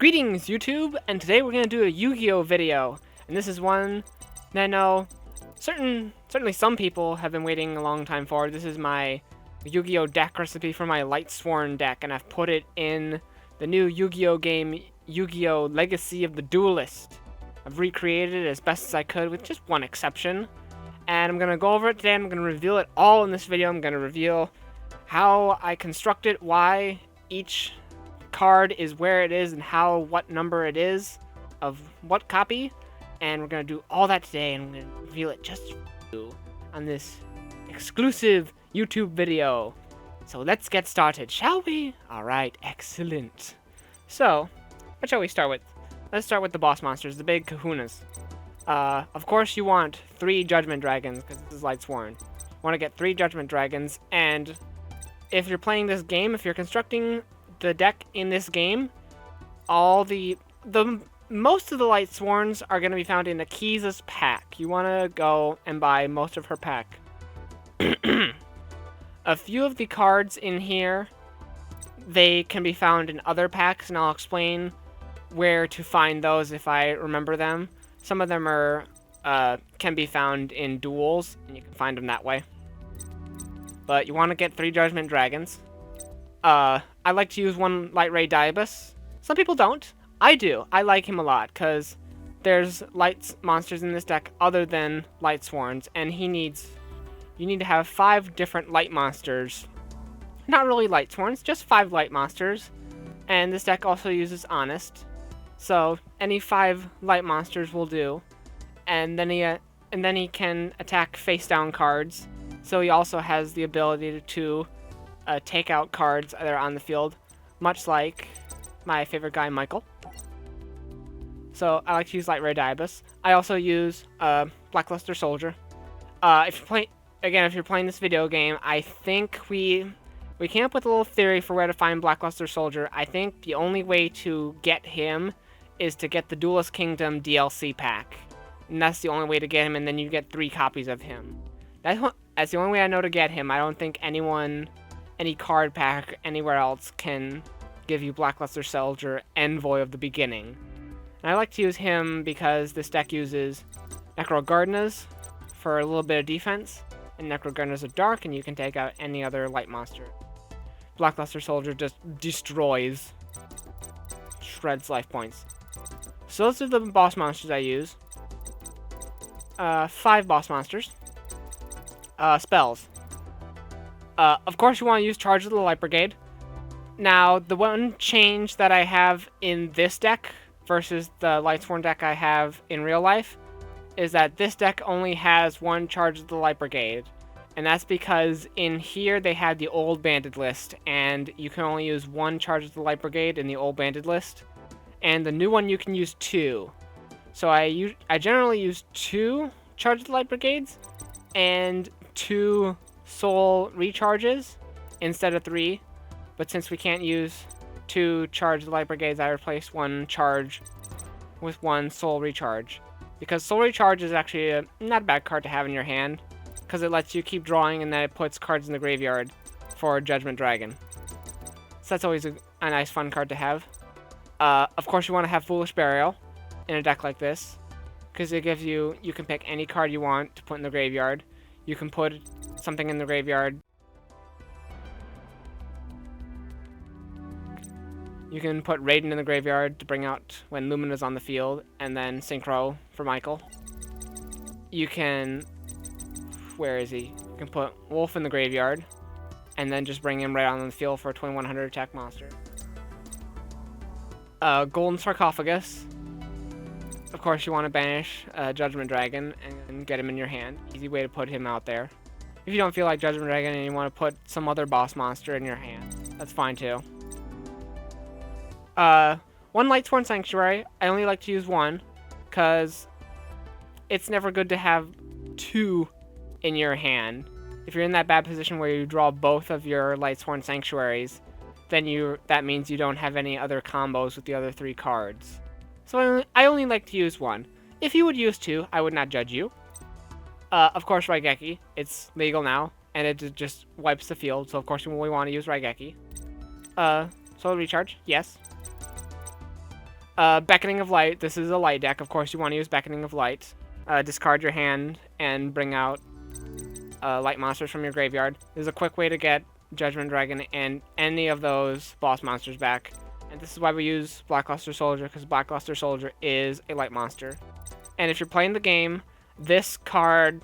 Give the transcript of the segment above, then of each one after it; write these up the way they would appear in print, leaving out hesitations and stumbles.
Greetings, YouTube, and today we're going to do a Yu-Gi-Oh video, and this is one that I know certainly some people have been waiting a long time for. This is my Yu-Gi-Oh deck recipe for my Lightsworn deck, and I've put it in the new Yu-Gi-Oh game, Yu-Gi-Oh Legacy of the Duelist. I've recreated it as best as I could with just one exception, and I'm going to go over it today, and I'm going to reveal it all in this video. I'm going to reveal how I construct it, why each card is where it is, and what number it is of what copy, and we're gonna do all that today, and I'm gonna reveal it just for you on this exclusive YouTube video. So let's get started, shall we? Alright, excellent. So, what shall we start with? Let's start with the boss monsters, the big kahunas. Of course you want 3 Judgment Dragons, because this is Lightsworn. You want to get 3 Judgment Dragons, and if you're playing this game, if you're constructing the deck in this game, most of the Lightsworns are going to be found in Akiza's pack. You want to go and buy most of her pack. A few of the cards in here, they can be found in other packs, and I'll explain where to find those if I remember them. Some of them can be found in duels, and you can find them that way. But you want to get 3 Judgment Dragons. I like to use one Light Ray Diabus. Some people don't. I do. I like him a lot, because there's light monsters in this deck other than Lightsworns, and you need to have 5 different light monsters. Not really Lightsworns, just 5 light monsters. And this deck also uses Honest. So any 5 light monsters will do. And then he can attack face down cards. So he also has the ability to take out cards that are on the field, much like my favorite guy, Michael. So I like to use Light Ray Diabus. I also use Blackluster Soldier. If you're playing this video game, I think we came up with a little theory for where to find Blackluster Soldier. I think the only way to get him is to get the Duelist Kingdom DLC pack, and that's the only way to get him. And then you get 3 copies of him. That's the only way I know to get him. I don't think any card pack anywhere else can give you Blackluster Soldier, Envoy of the Beginning. And I like to use him because this deck uses Necro Gardenas for a little bit of defense, and Necro Gardenas are dark, and you can take out any other light monster. Blackluster Soldier just destroys, shreds life points. So those are the boss monsters I use. 5 boss monsters. Spells. Of course you want to use Charge of the Light Brigade. Now, the one change that I have in this deck versus the Lightsworn deck I have in real life is that this deck only has 1 Charge of the Light Brigade. And that's because in here they had the old banded list, and you can only use 1 Charge of the Light Brigade in the old banded list. And the new one you can use 2. So I generally use 2 Charge of the Light Brigades and 2 soul recharges instead of 3, but since we can't use 2 charge light brigades, I replaced 1 charge with 1 soul recharge, because soul recharge is actually not a bad card to have in your hand, because it lets you keep drawing, and then it puts cards in the graveyard for Judgment Dragon. So that's always a nice fun card to have. Of course you want to have Foolish Burial in a deck like this, because it gives you can pick any card you want to put in the graveyard. You can put something in the graveyard. You can put Raiden in the graveyard to bring out when Lumina's on the field, and then Synchro for Michael. You can... where is he? You can put Wolf in the graveyard, and then just bring him right on the field for a 2100 attack monster. Golden Sarcophagus. Of course, you want to banish Judgment Dragon and get him in your hand. Easy way to put him out there. If you don't feel like Judgment Dragon and you want to put some other boss monster in your hand, that's fine too. 1 Lightsworn Sanctuary. I only like to use 1, because it's never good to have 2 in your hand. If you're in that bad position where you draw both of your Lightsworn Sanctuaries, then that means you don't have any other combos with the other 3 cards. So I only like to use 1. If you would use 2, I would not judge you. Of course, Raigeki. It's legal now, and it just wipes the field, so of course we want to use Raigeki. Soul Recharge, yes. Beckoning of Light. This is a light deck. Of course, you want to use Beckoning of Light. Discard your hand and bring out light monsters from your graveyard. This is a quick way to get Judgment Dragon and any of those boss monsters back. And this is why we use Blackluster Soldier, because Blackluster Soldier is a light monster. And if you're playing the game, this card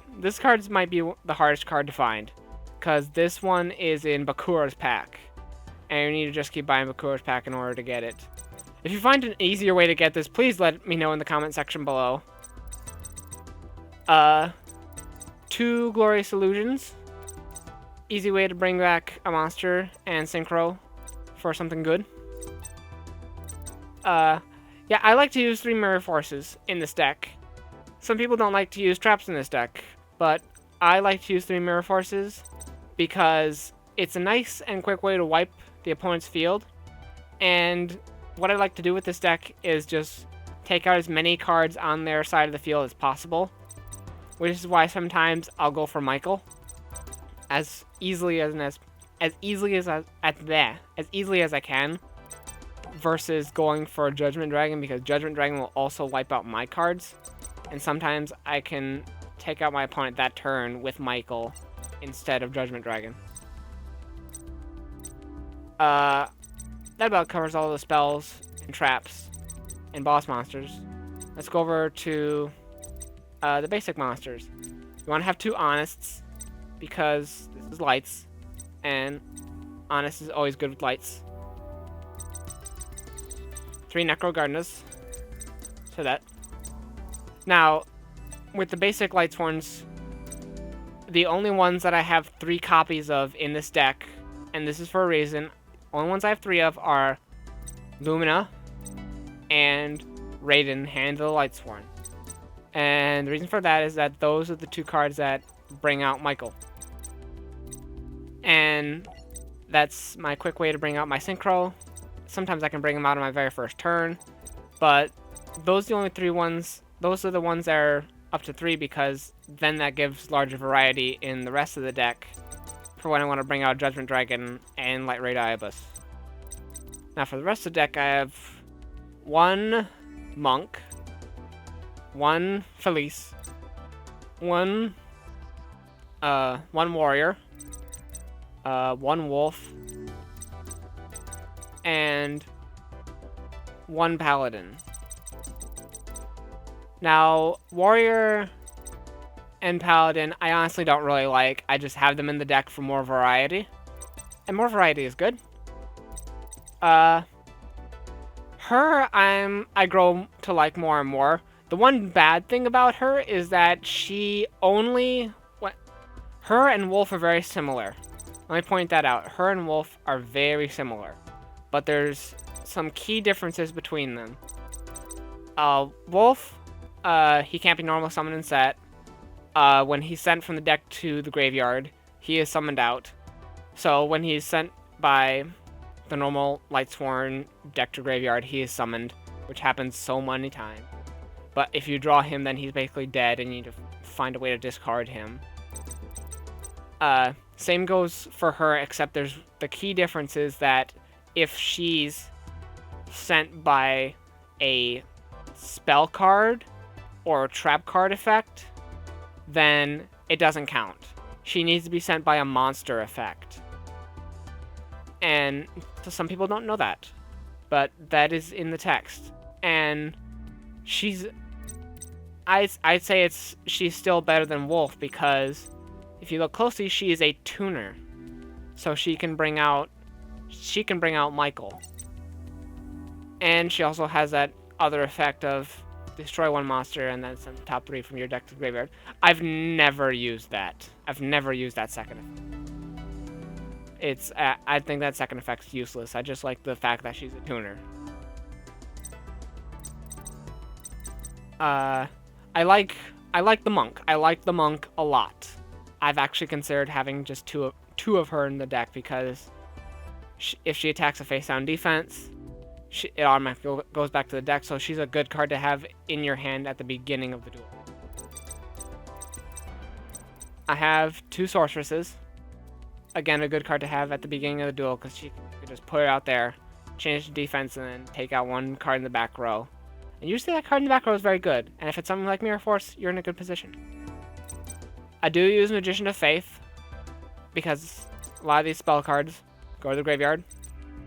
might be the hardest card to find, because this one is in Bakura's pack. And you need to just keep buying Bakura's pack in order to get it. If you find an easier way to get this, please let me know in the comment section below. 2 Glorious Illusions. Easy way to bring back a monster and synchro for something good. Yeah, I like to use 3 Mirror Forces in this deck. Some people don't like to use traps in this deck, but I like to use 3 Mirror Forces because it's a nice and quick way to wipe the opponent's field. And what I like to do with this deck is just take out as many cards on their side of the field as possible, which is why sometimes I'll go for Michael as easily as I can, versus going for Judgment Dragon, because Judgment Dragon will also wipe out my cards, and sometimes I can take out my opponent that turn with Michael instead of Judgment Dragon. That about covers all the spells and traps and boss monsters. Let's go over to the basic monsters. You want to have 2 Honests, because this is lights, and Honest is always good with lights. 3 Necro Gardenas. So that. Now, with the basic Lightsworns, the only ones that I have 3 copies of in this deck, and this is for a reason, only ones I have 3 of are Lumina and Raiden, Hand of the Lightsworn. And the reason for that is that those are the 2 cards that bring out Michael. And that's my quick way to bring out my synchro. Sometimes I can bring them out on my very first turn, but those are the only 3 ones. Those are the ones that are up to 3, because then that gives larger variety in the rest of the deck for when I want to bring out Judgment Dragon and Light Ray Diabus. Now for the rest of the deck, I have 1 Monk, 1 Felice, 1 Warrior, 1 Wolf, and 1 Paladin. Now, Warrior and Paladin, I honestly don't really like. I just have them in the deck for more variety. And more variety is good. Her, I grow to like more and more. The one bad thing about her is that her and Wolf are very similar. Let me point that out. Her and Wolf are very similar, but there's some key differences between them. Wolf, he can't be normal summoned and set. When he's sent from the deck to the graveyard, he is summoned out. So when he's sent by the normal Lightsworn deck to graveyard, he is summoned, which happens so many times. But if you draw him, then he's basically dead, and you need to find a way to discard him. Same goes for her, except there's the key difference is that if she's sent by a spell card or a trap card effect, then it doesn't count. She needs to be sent by a monster effect. And so some people don't know that, but that is in the text. And I'd say she's still better than Wolf, because if you look closely, she is a tuner. So she can bring out Michael. And she also has that other effect of destroy 1 monster and then send the top 3 from your deck to the graveyard. I've never used that. I've never used that second effect. I think that second effect's useless. I just like the fact that she's a tuner. I like the Monk. I like the Monk a lot. I've actually considered having just two of her in the deck, because if she attacks a face-down defense, it automatically goes back to the deck, so she's a good card to have in your hand at the beginning of the duel. I have 2 Sorceresses. Again, a good card to have at the beginning of the duel, because she can just put it out there change to defense, and then take out one card in the back row. And usually that card in the back row is very good, and if it's something like Mirror Force, you're in a good position. I do use Magician of Faith, because a lot of these spell cards go to the graveyard.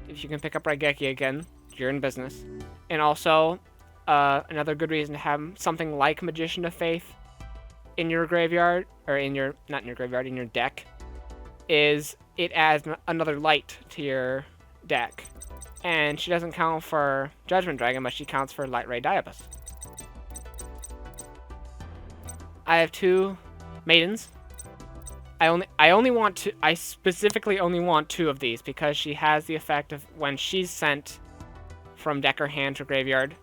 If you can pick up Raigeki again, you're in business. And also, another good reason to have something like Magician of Faith in your graveyard, or not in your graveyard, in your deck, is it adds another light to your deck. And she doesn't count for Judgment Dragon, but she counts for Light Ray Diabus. I have 2 Maidens. I specifically only want 2 of these because she has the effect of when she's sent from deck or hand to graveyard,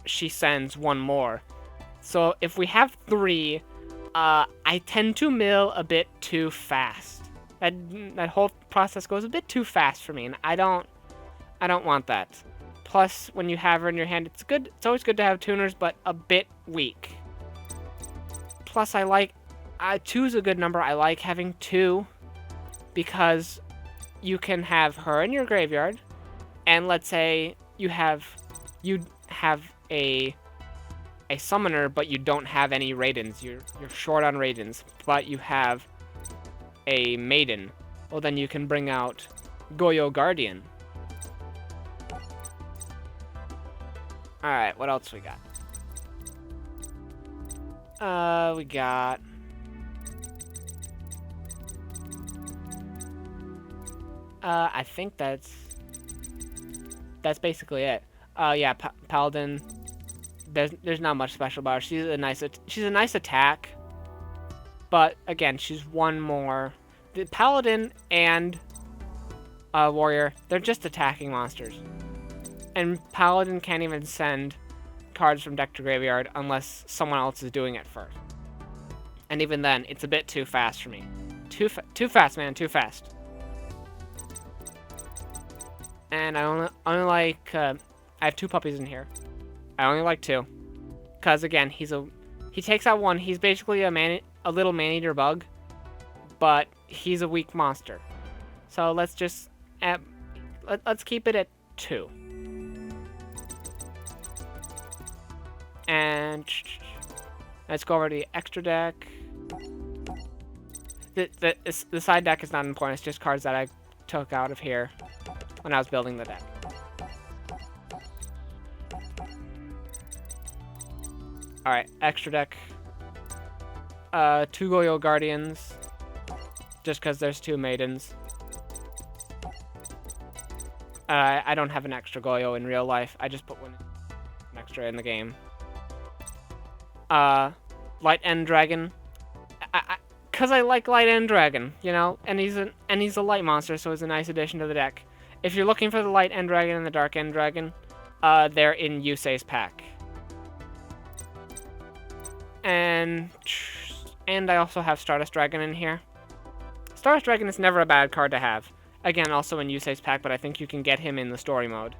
she sends 1 more. So if we have 3, I tend to mill a bit too fast. That whole process goes a bit too fast for me, and I don't want that. Plus, when you have her in your hand, it's good. It's always good to have tuners, but a bit weak. Plus, 2 is a good number. I like having 2 because you can have her in your graveyard, and let's say you have a summoner, but you don't have any Raidens. You're short on Raidens, but you have a Maiden. Well, then you can bring out Goyo Guardian. Alright, what else we got? We got... I think that's basically it. Yeah, Paladin. There's not much special about her. She's a nice attack, but again, she's 1 more. The Paladin and Warrior, they're just attacking monsters, and Paladin can't even send cards from deck to graveyard unless someone else is doing it first. And even then, it's a bit too fast for me. Too fast, man. Too fast. And I only like, I have 2 puppies in here. I only like 2. Because again, he takes out 1. He's basically a little man-eater bug, but he's a weak monster. So let's just, let's keep it at 2. And let's go over to the extra deck. The side deck is not important. It's just cards that I took out of here when I was building the deck. Alright, extra deck. 2 Goyo Guardians. Just because there's 2 Maidens. I don't have an extra Goyo in real life. I just put an extra in the game. Light End Dragon. Cause I like Light End Dragon, you know, and he's a light monster, so it's a nice addition to the deck. If you're looking for the Light End Dragon and the Dark End Dragon, they're in Yusei's pack. And I also have Stardust Dragon in here. Stardust Dragon is never a bad card to have. Again, also in Yusei's pack, but I think you can get him in the story mode.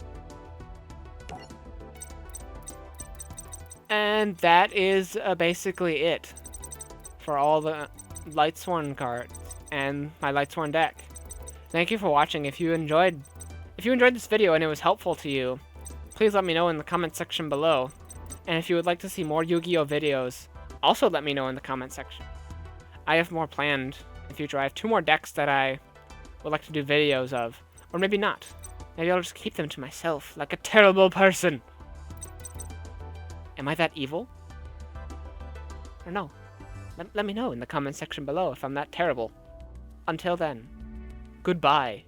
And that is basically it for all the Lightsworn cards and my Lightsworn deck. Thank you for watching. If you enjoyed this video and it was helpful to you, please let me know in the comment section below. And if you would like to see more Yu-Gi-Oh videos, also let me know in the comment section. I have more planned in the future. I have 2 more decks that I would like to do videos of. Or maybe not. Maybe I'll just keep them to myself, like a terrible person. Am I that evil? Or no? Let me know in the comment section below if I'm that terrible. Until then, goodbye.